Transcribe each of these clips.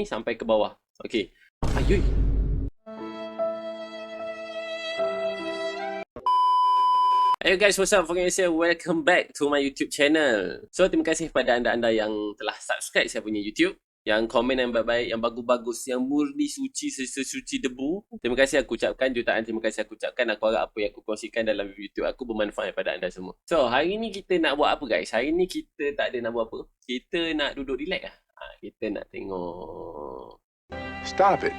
sini sampai ke bawah. Okey. Ayuh. Hey guys, what's up? Fongeng here. Welcome back to my YouTube channel. So, terima kasih kepada anda-anda yang telah subscribe saya punya YouTube, yang komen yang baik-baik, yang bagus-bagus, yang murni suci sesuci debu. Terima kasih aku ucapkan, jutaan terima kasih aku ucapkan. Aku harap apa yang aku kongsikan dalam YouTube aku bermanfaat pada anda semua. So, hari ni kita nak buat apa guys? Hari ni kita tak ada nak buat apa. Kita nak duduk relax lah. Kita nak tengok. Stop it.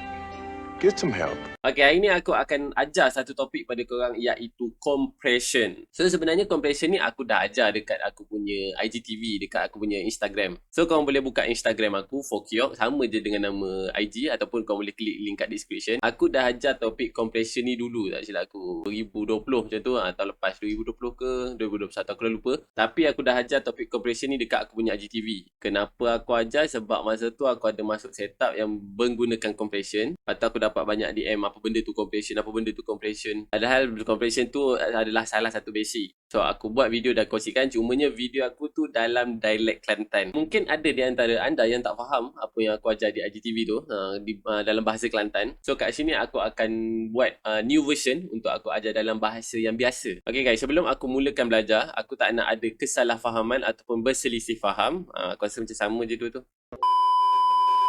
Get some help. Okay, hari ni aku akan ajar satu topik pada korang, iaitu compression. So, sebenarnya compression ni aku dah ajar dekat aku punya IGTV, dekat aku punya Instagram. So, korang boleh buka Instagram aku, Fokyok, sama je dengan nama IG, ataupun korang boleh klik link kat description. Aku dah ajar topik compression ni dulu, tak silap aku, 2020 macam tu, atau lepas 2020 ke 2021, aku dah lupa. Tapi aku dah ajar topik compression ni dekat aku punya IGTV. Kenapa aku ajar? Sebab masa tu aku ada masuk setup yang menggunakan compression. Atau aku dapat banyak DM, apa benda tu compression, apa benda tu compression. Padahal compression tu adalah salah satu basic. So aku buat video dah kongsikan, cumanya video aku tu dalam dialek Kelantan. Mungkin ada di antara anda yang tak faham apa yang aku ajar di IGTV tu dalam bahasa Kelantan. So kat sini aku akan buat new version untuk aku ajar dalam bahasa yang biasa. Okay guys, sebelum aku mulakan belajar, aku tak nak ada kesalahfahaman ataupun berselisih faham. Aku rasa macam sama je tu.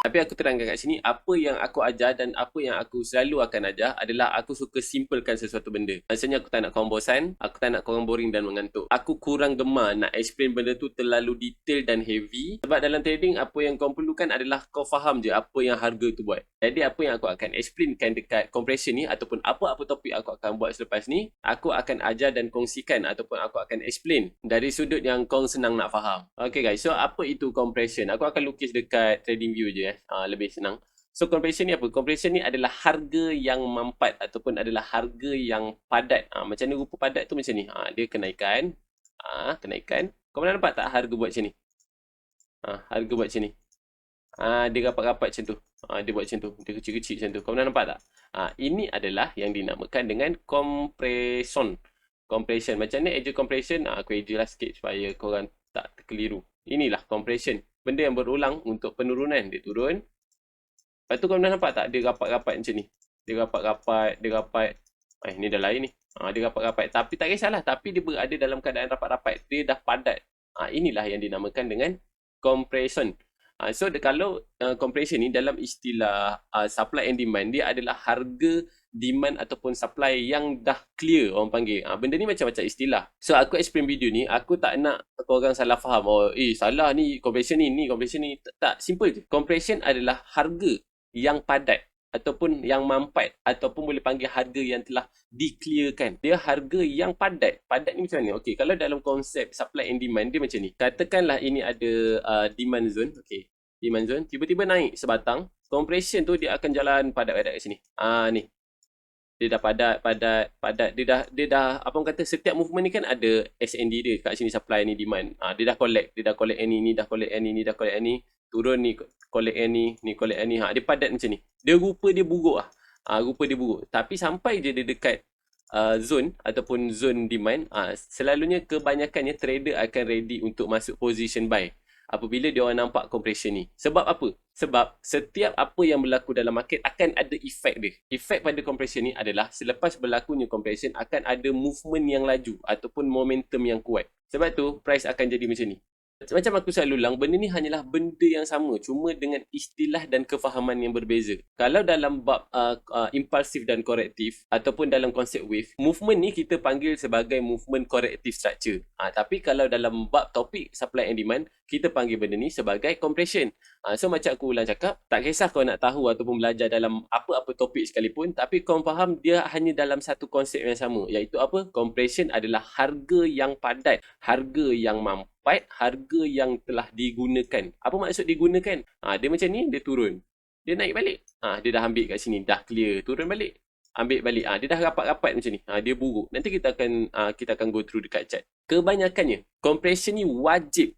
Tapi aku terangkan kat sini, apa yang aku ajar dan apa yang aku selalu akan ajar adalah aku suka simplekan sesuatu benda. Maksudnya aku tak nak korang bosan, aku tak nak korang boring dan mengantuk. Aku kurang gemar nak explain benda tu terlalu detail dan heavy. Sebab dalam trading, apa yang kau perlukan adalah kau faham je apa yang harga tu buat. Jadi apa yang aku akan explainkan dekat compression ni, ataupun apa-apa topik aku akan buat selepas ni, aku akan ajar dan kongsikan ataupun aku akan explain dari sudut yang kau senang nak faham. Okay guys, so apa itu compression? Aku akan lukis dekat TradingView je lebih senang. So compression ni apa? Compression ni adalah harga yang mampat ataupun adalah harga yang padat. Macam ni rupa padat tu macam ni. Dia kenaikan. Kenaikan. Kau pernah nampak tak harga buat macam ni? Harga buat macam ni. Dia rapat-rapat macam tu. Dia buat macam tu. Dia kecil-kecil macam tu. Kau pernah nampak tak? Ini adalah yang dinamakan dengan compression. Compression. Macam ni eja compression. Aku eja lah sikit supaya korang tak terkeliru. Inilah compression. Benda yang berulang untuk penurunan. Dia turun. Lepas tu kau pernah nampak tak? Dia rapat-rapat macam ni. Dia rapat-rapat. Dia rapat. Ni dah lain ni. Dia rapat-rapat. Tapi tak kisahlah. Tapi dia berada dalam keadaan rapat-rapat. Dia dah padat. Inilah yang dinamakan dengan compression. So kalau compression ni dalam istilah supply and demand, dia adalah harga, demand ataupun supply yang dah clear, orang panggil. Benda ni macam-macam istilah. So aku explain video ni, aku tak nak korang salah faham. Salah ni compression ni compression ni. Tak, simple je. Compression adalah harga yang padat ataupun yang mampat, ataupun boleh panggil harga yang telah di-clearkan. Dia harga yang padat. Padat ni macam mana? Okey, kalau dalam konsep supply and demand, dia macam ni. Katakanlah ini ada demand zone. Okey, demand zone. Tiba-tiba naik sebatang. Compression tu dia akan jalan padat-padat kat sini. Ni. Dia dah padat. Dia dah apa orang kata, setiap movement ni kan ada SND dia kat sini, supply ni demand. Dia dah collect ni dah collect ni dah collect ni. Turun ni collect ni collect ni. Dia padat macam ni. Dia rupa dia buruk rupa dia buruk. Tapi sampai je dia dekat zone ataupun zone demand, selalunya kebanyakannya trader akan ready untuk masuk position buy apabila dia orang nampak compression ni. Sebab apa? Sebab setiap apa yang berlaku dalam market akan ada efek dia. Efek pada compression ni adalah selepas berlakunya compression akan ada movement yang laju ataupun momentum yang kuat. Sebab tu price akan jadi macam ni. Macam aku selalu ulang, benda ni hanyalah benda yang sama, cuma dengan istilah dan kefahaman yang berbeza. Kalau dalam bab impulsif dan korektif ataupun dalam konsep wave, movement ni kita panggil sebagai movement corrective structure. Tapi kalau dalam bab topik supply and demand, kita panggil benda ni sebagai compression. So macam aku ulang cakap, tak kisah kau nak tahu ataupun belajar dalam apa-apa topik sekalipun, tapi kau faham dia hanya dalam satu konsep yang sama, iaitu apa? Compression adalah harga yang padat, harga yang mampat, harga yang telah digunakan. Apa maksud digunakan? Dia macam ni, dia turun. Dia naik balik. Dia dah ambil kat sini, dah clear, turun balik. Ambil balik. Dia dah rapat-rapat macam ni. Dia buruk. Nanti kita akan go through dekat chart. Kebanyakannya, compression ni wajib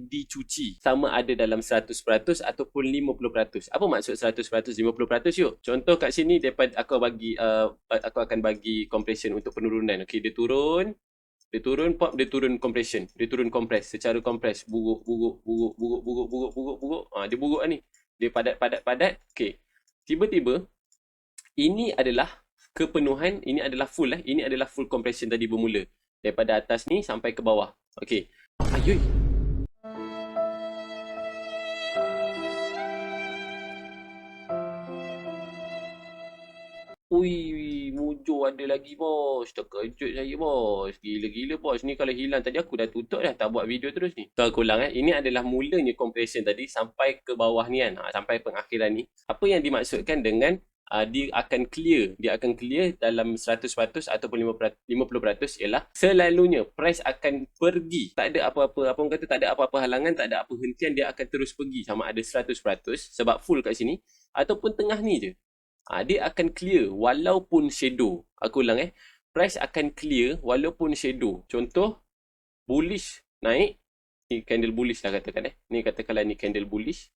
dicuci, sama ada dalam 100% ataupun 50%. Apa maksud 100%, 50%? Yuk. Contoh kat sini aku akan bagi compression untuk penurunan. Okey, dia turun pop, dia turun compression, dia turun compress, secara compress, buruk. Dia buruk lah ni. Dia padat. Okey. Tiba-tiba ini adalah kepenuhan, ini adalah full ini adalah full compression tadi bermula. Daripada atas ni sampai ke bawah. Okey. Ayuh. Ui, mujur ada lagi bos. Terkejut saya bos. Gila-gila bos. Ni kalau hilang tadi aku dah tutup dah. Tak buat video terus ni. So aku ulang Ini adalah mulanya compression tadi sampai ke bawah ni kan. Sampai pengakhiran ni. Apa yang dimaksudkan dengan dia akan clear. Dia akan clear dalam 100% ataupun 50% ialah selalunya price akan pergi. Tak ada apa-apa. Apa orang kata tak ada apa-apa halangan. Tak ada apa hentian. Dia akan terus pergi. Sama ada 100% sebab full kat sini. Ataupun tengah ni je. Dia akan clear walaupun shadow. Aku ulang Price akan clear walaupun shadow. Contoh, bullish naik. Ni candle bullish lah katakan Ni katakanlah ni candle bullish.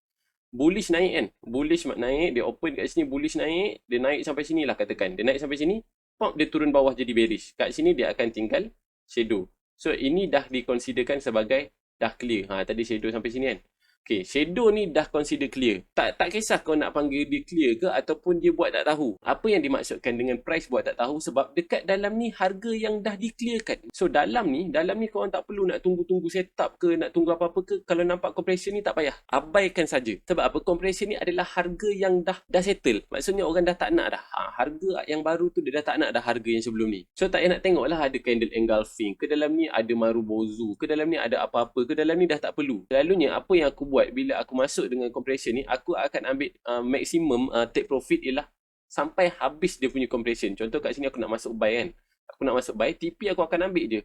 Bullish naik kan. Bullish naik. Dia open kat sini. Bullish naik. Dia naik sampai sini lah katakan. Dia naik sampai sini. Pop, dia turun bawah jadi bearish. Kat sini dia akan tinggal shadow. So, ini dah dikonsiderkan sebagai dah clear. Tadi shadow sampai sini kan. Okay, shadow ni dah consider clear. Tak kisah kau nak panggil dia clear ke ataupun dia buat tak tahu. Apa yang dimaksudkan dengan price buat tak tahu sebab dekat dalam ni harga yang dah di-clearkan. So dalam ni korang tak perlu nak tunggu-tunggu setup ke, nak tunggu apa-apa ke. Kalau nampak compression ni tak payah. Abaikan saja. Sebab apa? Compression ni adalah harga yang dah settle. Maksudnya orang dah tak nak dah. Harga yang baru tu dia dah tak nak dah harga yang sebelum ni. So tak payah nak tengok lah ada candle engulfing ke dalam ni, ada Marubozu ke dalam ni, ada apa-apa ke dalam ni, dah tak perlu. Selalunya apa yang aku buat bila aku masuk dengan compression ni, aku akan ambil maximum take profit ialah sampai habis dia punya compression. Contoh kat sini aku nak masuk buy kan. Aku nak masuk buy, TP aku akan ambil je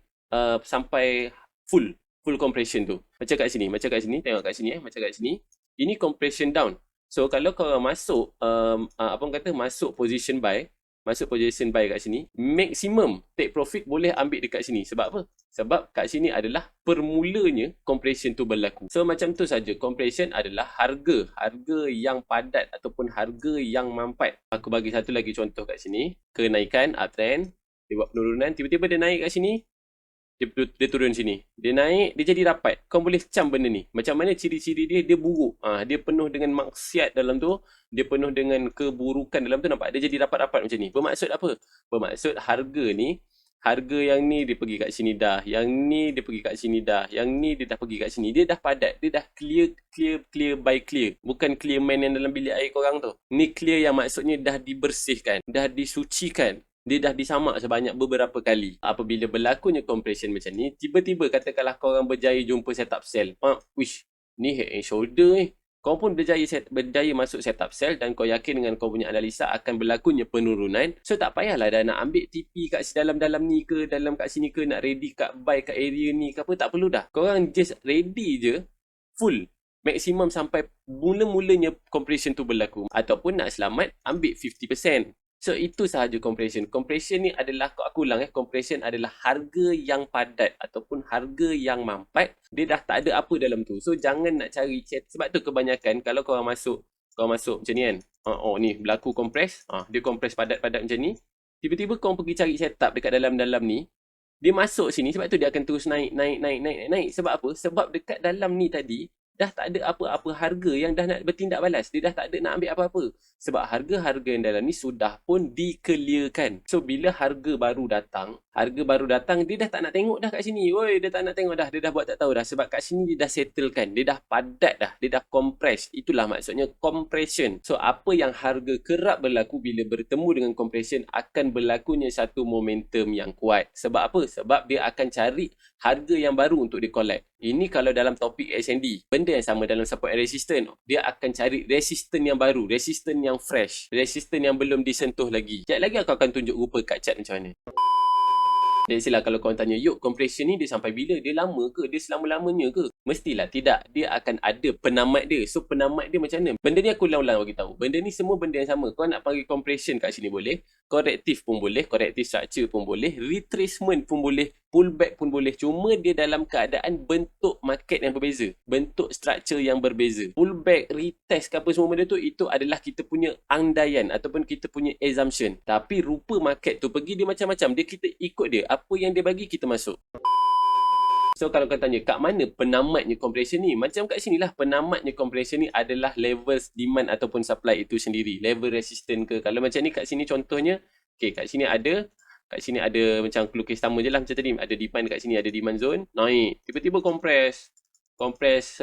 sampai full compression tu. Macam kat sini, tengok kat sini macam kat sini. Ini compression down. So kalau kau masuk apa orang kata masuk position buy kat sini, maximum take profit boleh ambil dekat sini. Sebab apa? Sebab kat sini adalah permulanya compression tu berlaku. So macam tu saja. Compression adalah harga yang padat ataupun harga yang mampat. Aku bagi satu lagi contoh kat sini. Kenaikan uptrend, dia buat penurunan, tiba-tiba dia naik kat sini. Dia turun sini. Dia naik, dia jadi rapat. Kau boleh cam benda ni. Macam mana ciri-ciri dia? Dia buruk. Dia penuh dengan maksiat dalam tu. Dia penuh dengan keburukan dalam tu. Nampak? Dia jadi rapat-rapat macam ni. Bermaksud apa? Bermaksud harga ni, harga yang ni dia pergi kat sini dah. Yang ni dia pergi kat sini dah. Yang ni dia dah pergi kat sini. Dia dah padat. Dia dah clear by clear. Bukan clear man yang dalam bilik air korang tu. Ni clear yang maksudnya dah dibersihkan. Dah disucikan. Dia dah disamak sebanyak beberapa kali. Apabila berlakunya compression macam ni, tiba-tiba katakanlah korang berjaya jumpa setup sell. Wish, ni head and shoulder ni. Kau pun berjaya masuk setup sell dan kau yakin dengan kau punya analisa akan berlakunya penurunan. So tak payahlah dah nak ambil TP kat dalam-dalam ni ke, dalam kat sini ke, nak ready kat buy kat area ni ke apa, tak perlu dah. Korang just ready je full. Maksimum sampai mula-mulanya compression tu berlaku. Ataupun nak selamat, ambil 50%. So itu sahaja compression. Compression ni adalah, aku ulang compression adalah harga yang padat ataupun harga yang mampat. Dia dah tak ada apa dalam tu. So jangan nak cari, sebab tu kebanyakan kalau kau masuk macam ni kan. Ni berlaku compress. Dia compress padat-padat macam ni. Tiba-tiba kau pergi cari setup dekat dalam-dalam ni. Dia masuk sini, sebab tu dia akan terus naik. Sebab apa? Sebab dekat dalam ni tadi dah tak ada apa-apa harga yang dah nak bertindak balas. Dia dah tak ada nak ambil apa-apa. Sebab harga-harga yang dalam ni sudah pun di-clearkan. So, bila harga baru datang, dia dah tak nak tengok dah kat sini. Dia tak nak tengok dah. Dia dah buat tak tahu dah. Sebab kat sini dia dah settlekan. Dia dah padat dah. Dia dah compress. Itulah maksudnya compression. So, apa yang harga kerap berlaku bila bertemu dengan compression akan berlakunya satu momentum yang kuat. Sebab apa? Sebab dia akan cari harga yang baru untuk di-collect. Ini kalau dalam topik SND. Benda yang sama dalam support and resistance. Dia akan cari resistance yang baru. Resistance yang fresh. Resistance yang belum disentuh lagi. Sekejap lagi aku akan tunjuk rupa kat chart macam mana. Dan istilah kalau korang tanya, yuk compression ni dia sampai bila? Dia lama ke? Dia selama-lamanya ke? Mestilah tidak. Dia akan ada penamat dia. So penamat dia macam mana? Benda ni aku ulang-ulang bagi tahu. Benda ni semua benda yang sama. Kau nak panggil compression kat sini boleh. Corrective pun boleh. Corrective structure pun boleh. Retracement pun boleh. Pullback pun boleh. Cuma dia dalam keadaan bentuk market yang berbeza. Bentuk structure yang berbeza. Pullback, retest ke apa semua benda tu, itu adalah kita punya andaian ataupun kita punya assumption. Tapi rupa market tu pergi dia macam-macam. Kita ikut dia. Apa yang dia bagi kita masuk. So kalau kau tanya kat mana penamatnya compression ni, macam kat sini lah penamatnya compression ni adalah level demand ataupun supply itu sendiri, level resistance ke. Kalau macam ni kat sini contohnya, okay, kat sini ada macam lukis sama je lah macam tadi, ada demand kat sini, ada demand zone, naik, tiba-tiba compress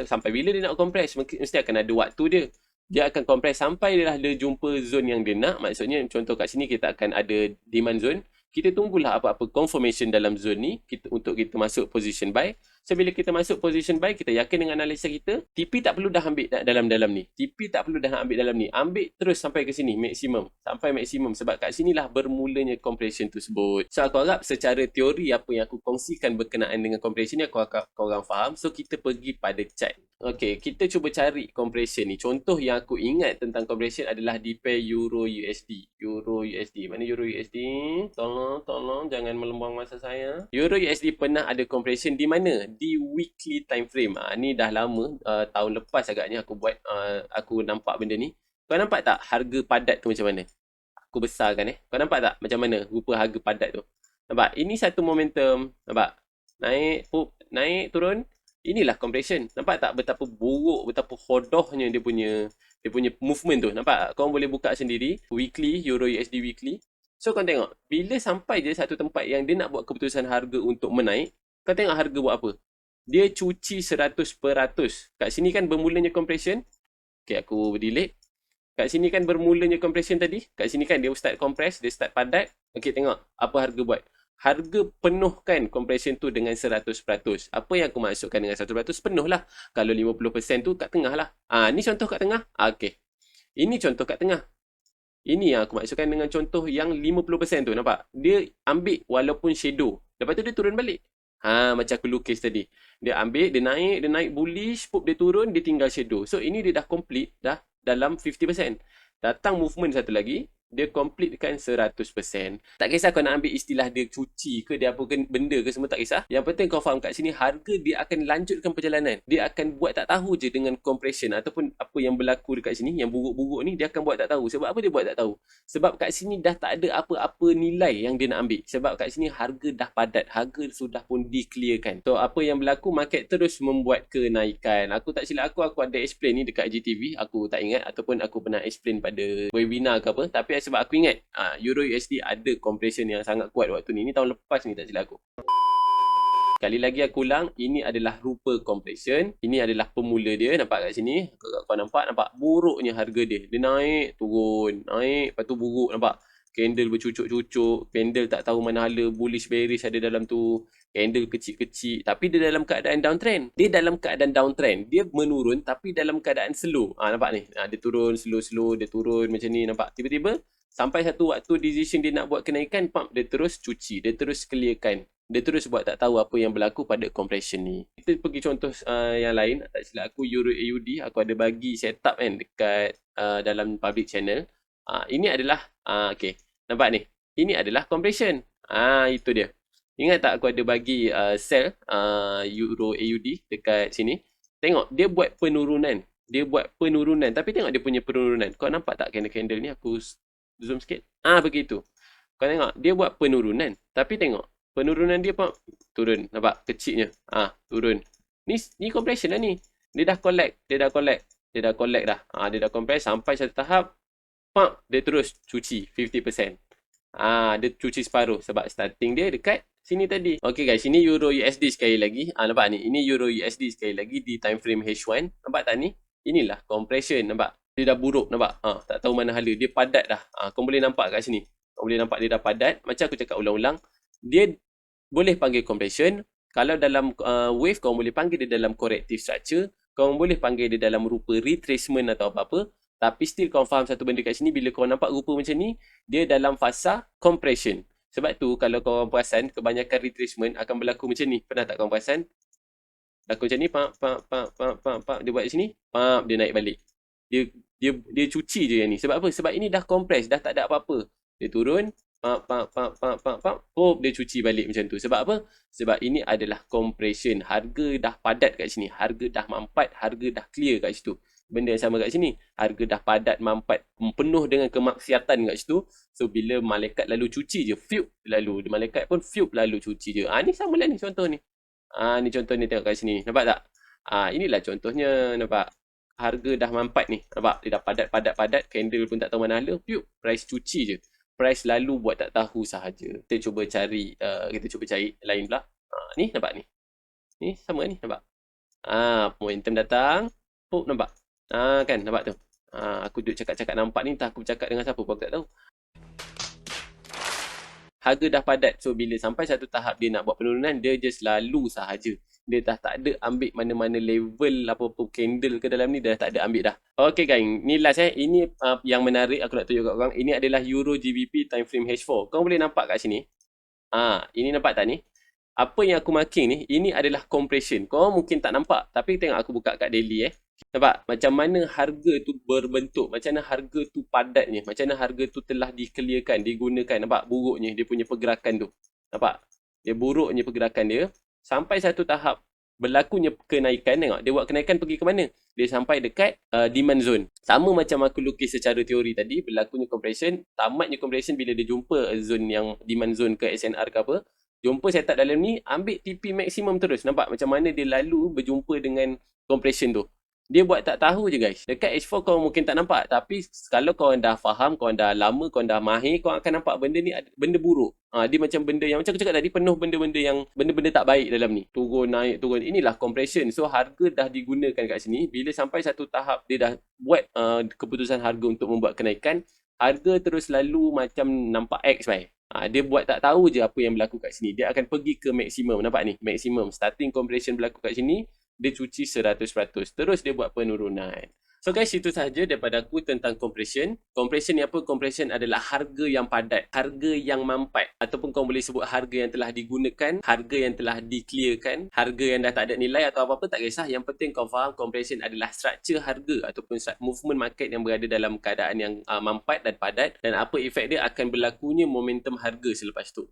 sampai bila dia nak compress, mesti akan ada waktu dia akan compress sampai dia jumpa zone yang dia nak. Maksudnya contoh kat sini kita akan ada demand zone, kita tunggulah apa-apa confirmation dalam zone ni untuk kita masuk position buy. So bila kita masuk position buy, kita yakin dengan analisa kita, TP tak perlu dah ambil dalam ni, TP tak perlu dah ambil dalam ni, ambil terus sampai ke sini sampai maksimum, sebab kat sinilah bermulanya compression tersebut. So aku harap secara teori apa yang aku kongsikan berkenaan dengan compression ni aku harap korang faham. So kita pergi pada chart. Okay, kita cuba cari compression ni. Contoh yang aku ingat tentang compression adalah di pair Euro USD. Mana Euro USD? Tolong jangan melembang masa saya. Euro USD pernah ada compression di mana? Di weekly time frame. Ni dah lama, tahun lepas agaknya aku nampak benda ni. Kau nampak tak harga padat tu macam mana? Aku besarkan Kau nampak tak macam mana rupa harga padat tu? Nampak? Ini satu momentum. Nampak? Naik, turun. Inilah compression. Nampak tak betapa buruk, betapa hodohnya dia punya movement tu. Nampak? Kau boleh buka sendiri. Weekly, Euro USD weekly. So kau tengok, bila sampai je satu tempat yang dia nak buat keputusan harga untuk menaik, kau tengok harga buat apa? Dia cuci 100%. Kat sini kan bermulanya compression. Okay, aku delete. Kat sini kan bermulanya compression tadi. Kat sini kan dia start compress, dia start padat. Okay, tengok apa harga buat. Harga penuhkan compression tu dengan 100%. Apa yang aku maksudkan dengan 100%? Penuh lah. Kalau 50% tu kat tengah lah. Ni contoh kat tengah. Okay. Ini contoh kat tengah. Ini yang aku maksudkan dengan contoh yang 50% tu. Nampak? Dia ambil walaupun shadow. Lepas tu dia turun balik. Macam aku lukis tadi. Dia ambil, dia naik bullish, dia turun, dia tinggal shadow. So ini dia dah complete dah dalam 50%. Datang movement satu lagi, dia completekan 100%. Tak kisah kau nak ambil istilah dia cuci ke, dia apa ke benda ke, semua tak kisah. Yang penting kau faham kat sini harga dia akan lanjutkan perjalanan. Dia akan buat tak tahu je dengan compression ataupun apa yang berlaku dekat sini, yang buruk-buruk ni dia akan buat tak tahu. Sebab apa dia buat tak tahu? Sebab kat sini dah tak ada apa-apa nilai yang dia nak ambil. Sebab kat sini harga dah padat, harga sudah pun di-clearkan. So apa yang berlaku, market terus membuat kenaikan. Aku tak silap aku ada explain ni dekat GTV, aku tak ingat, ataupun aku pernah explain pada webinar ke apa. Tapi sebab aku ingat Euro USD ada compression yang sangat kuat waktu ni. Ini tahun lepas ni tak silap aku. Sekali lagi aku ulang, ini adalah rupa compression. Ini adalah pemula dia. Nampak kat sini? Kau nampak buruknya harga dia. Dia naik, turun, naik, lepas tu buruk. Nampak? Candle bercucuk-cucuk. Candle tak tahu mana hala. Bullish bearish ada dalam tu. Candle kecil-kecil. Tapi dia dalam keadaan downtrend. Dia dalam keadaan downtrend. Dia menurun tapi dalam keadaan slow. Nampak ni? Dia turun slow-slow. Dia turun macam ni. Nampak? Tiba-tiba sampai satu waktu decision dia nak buat kenaikan, dia terus cuci, dia terus clearkan, dia terus buat tak tahu apa yang berlaku pada compression ni. Kita pergi contoh yang lain, tak silap aku Euro AUD, aku ada bagi setup kan dekat dalam public channel. Ini adalah okay, nampak ni, ini adalah compression. Itu dia. Ingat tak aku ada bagi sell Euro AUD dekat sini. Tengok dia buat penurunan, tapi tengok dia punya penurunan. Kau nampak tak candle ni? Aku zoom sikit. Begitu. Kau tengok, dia buat penurunan. Tapi tengok, penurunan dia turun. Nampak? Kecilnya. Turun. Ni compression lah ni. Dia dah collect dah. Dia dah compress sampai satu tahap. Dia terus cuci 50%. Dia cuci separuh. Sebab starting dia dekat sini tadi. Okay guys, ini Euro USD sekali lagi. Nampak ni? Ini Euro USD sekali lagi di time frame H1. Nampak tak ni? Inilah compression. Nampak? Dia dah buruk, nampak? Tak tahu mana hala. Dia padat dah. Kau boleh nampak kat sini. Kau boleh nampak dia dah padat. Macam aku cakap ulang-ulang. Dia boleh panggil compression. Kalau dalam wave, kau boleh panggil dia dalam corrective structure. Kau boleh panggil dia dalam rupa retracement atau apa-apa. Tapi still kau faham satu benda kat sini. Bila kau nampak rupa macam ni, dia dalam fasa compression. Sebab tu, kalau kau perasan, kebanyakan retracement akan berlaku macam ni. Pernah tak kau perasan? Berlaku macam ni. Dia buat macam ni. Dia naik balik. Dia cuci je yang ni. Sebab apa? Sebab ini dah compress, dah tak ada apa-apa. Dia turun, dia cuci balik macam tu. Sebab apa? Sebab ini adalah compression. Harga dah padat kat sini. Harga dah mampat, harga dah clear kat situ. Benda yang sama kat sini. Harga dah padat, mampat, penuh dengan kemaksiatan kat situ. So bila malaikat lalu cuci je, fiup lalu. Malaikat pun fiup lalu cuci je. Ni sama lah ni contoh ni. Ni contohnya tengok kat sini. Nampak tak? Inilah contohnya, nampak. Harga dah mampat ni. Nampak? Dia dah padat. Candle pun tak tahu mana hala. Piup. Price cuci je. Price lalu buat tak tahu sahaja. Kita cuba cari lain pula. Ni nampak ni. Ni sama ni, nampak? Momentum datang. Nampak? Kan, nampak tu? Aku duduk cakap-cakap nampak ni, entah aku bercakap dengan siapa pun aku tak tahu. Harga dah padat. So, bila sampai satu tahap dia nak buat penurunan, dia just lalu sahaja. Dia dah tak ada ambil mana-mana level apa-apa candle ke dalam ni, dia dah tak ada ambil dah. Okay gang, ni last Ini yang menarik aku nak tunjuk kat korang. Ini adalah Euro GBP time frame H4. Korang boleh nampak kat sini? Ini nampak tak ni? Apa yang aku marking ni, ini adalah compression. Korang mungkin tak nampak, tapi tengok aku buka kat daily Nampak? Macam mana harga tu berbentuk, macam mana harga tu padatnya, macam mana harga tu telah diclearkan, digunakan. Nampak buruknya dia punya pergerakan tu. Nampak? Dia buruknya pergerakan dia. Sampai satu tahap berlakunya kenaikan, tengok. Dia buat kenaikan pergi ke mana? Dia sampai dekat demand zone. Sama macam aku lukis secara teori tadi, berlakunya compression. Tamatnya compression bila dia jumpa zone yang demand zone ke SNR ke apa. Jumpa setup dalam ni, ambil TP maksimum terus. Nampak macam mana dia lalu berjumpa dengan compression tu. Dia buat tak tahu je guys. Dekat H4 korang mungkin tak nampak. Tapi kalau korang dah faham, korang dah lama, korang dah mahir, korang akan nampak benda ni benda buruk. Dia macam benda yang, macam aku cakap tadi, penuh benda-benda yang, benda-benda tak baik dalam ni. Turun, naik, turun. Inilah compression. So harga dah digunakan kat sini. Bila sampai satu tahap, dia dah buat keputusan harga untuk membuat kenaikan. Harga terus lalu macam nampak X baik. Dia buat tak tahu je apa yang berlaku kat sini. Dia akan pergi ke maksimum. Nampak ni? Maksimum. Starting compression berlaku kat sini. Dia cuci 100%. Terus dia buat penurunan. So guys, itu sahaja daripada aku tentang compression. Compression ni apa? Compression adalah harga yang padat. Harga yang mampat. Ataupun kau boleh sebut harga yang telah digunakan. Harga yang telah di-clearkan. Harga yang dah tak ada nilai atau apa-apa. Tak kisah. Yang penting kau faham compression adalah structure harga. Ataupun movement market yang berada dalam keadaan yang mampat dan padat. Dan apa efek dia akan berlakunya momentum harga selepas tu.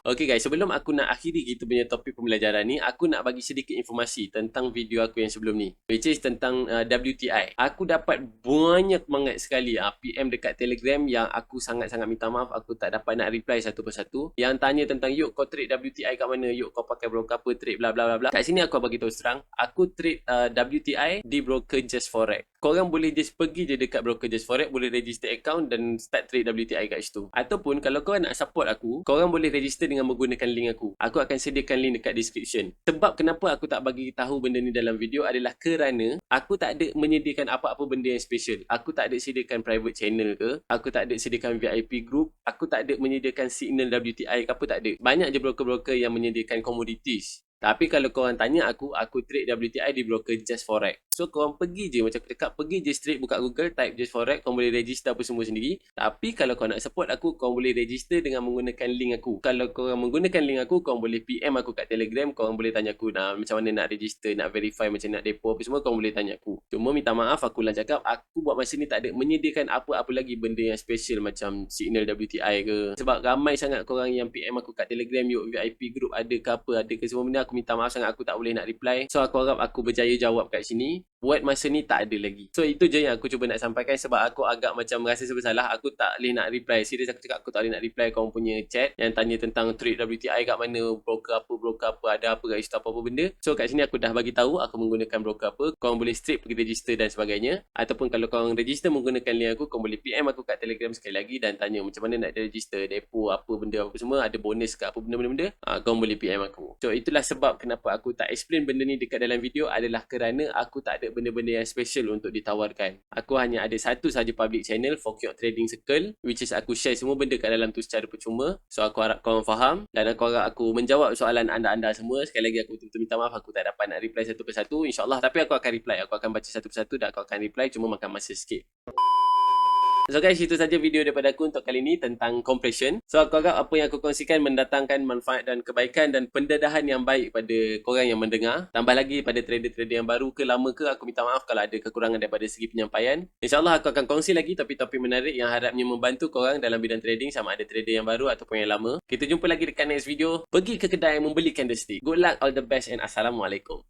Okay guys, sebelum aku nak akhiri kita punya topik pembelajaran ni, aku nak bagi sedikit informasi tentang video aku yang sebelum ni, which is tentang WTI. Aku dapat banyak banget sekali PM dekat Telegram yang aku sangat-sangat minta maaf aku tak dapat nak reply satu persatu. Yang tanya tentang, yuk kau trade WTI kat mana, yuk kau pakai broker apa, trade bla bla bla bla. Kat sini aku bagi tahu terang, aku trade WTI di broker Just Forex. Korang boleh just pergi je dekat broker Just Forex, boleh register account dan start trade WTI kat situ. Ataupun kalau korang nak support aku, korang boleh register dengan menggunakan link aku. Aku akan sediakan link dekat description. Sebab kenapa aku tak bagi tahu benda ni dalam video adalah kerana aku tak ada menyediakan apa-apa benda yang special. Aku tak ada sediakan private channel ke, aku tak ada sediakan VIP group, aku tak ada menyediakan signal WTI ke apa, tak ada. Banyak je broker-broker yang menyediakan commodities. Tapi kalau korang tanya aku trade WTI di broker Just Forex. So korang pergi je, macam aku cakap, pergi je straight buka Google, type Just Forex, korang boleh register apa semua sendiri. Tapi kalau korang nak support aku, korang boleh register dengan menggunakan link aku. Kalau korang menggunakan link aku, korang boleh PM aku kat Telegram, korang boleh tanya aku macam mana nak register, nak verify, macam nak depo apa semua, korang boleh tanya aku. Cuma minta maaf, aku lah cakap, aku buat masa ni tak ada menyediakan apa-apa lagi benda yang special macam signal WTI ke. Sebab ramai sangat korang yang PM aku kat Telegram, yuk VIP group ada ke apa, ada ke semua benda. Aku minta maaf sangat aku tak boleh nak reply. So aku harap aku berjaya jawab kat sini. Buat masa ni tak ada lagi. So itu je yang aku cuba nak sampaikan. Sebab aku agak macam merasa bersalah. Aku tak boleh nak reply. Serius aku cakap, aku tak boleh nak reply korang punya chat yang tanya tentang trade WTI kat mana, broker apa, ada apa kat situ, apa-apa benda. So kat sini aku dah bagi tahu aku menggunakan broker apa. Korang boleh straight pergi register dan sebagainya. Ataupun kalau korang register menggunakan link aku, korang boleh PM aku kat Telegram sekali lagi dan tanya macam mana nak register, depo apa benda apa semua, ada bonus ke apa benda-benda. Korang boleh PM aku. So itulah sebab kenapa aku tak explain benda ni dekat dalam video, adalah kerana aku tak ada benda-benda yang special untuk ditawarkan. Aku hanya ada satu saja public channel, Fokyok Trading Circle, which is aku share semua benda kat dalam tu secara percuma. So aku harap korang faham dan aku harap aku menjawab soalan anda-anda semua. Sekali lagi aku betul-betul minta maaf aku tak dapat nak reply satu persatu, insyaAllah. Tapi aku akan reply, aku akan baca satu persatu dan aku akan reply, cuma makan masa sikit. So guys, itu saja video daripada aku untuk kali ini tentang compression. So aku harap apa yang aku kongsikan mendatangkan manfaat dan kebaikan dan pendedahan yang baik pada korang yang mendengar. Tambah lagi pada trader-trader yang baru ke lama ke, aku minta maaf kalau ada kekurangan daripada segi penyampaian. InsyaAllah aku akan kongsi lagi topik-topik menarik yang harapnya membantu korang dalam bidang trading, sama ada trader yang baru ataupun yang lama. Kita jumpa lagi dekat next video. Pergi ke kedai membeli candlestick. Good luck, all the best and Assalamualaikum.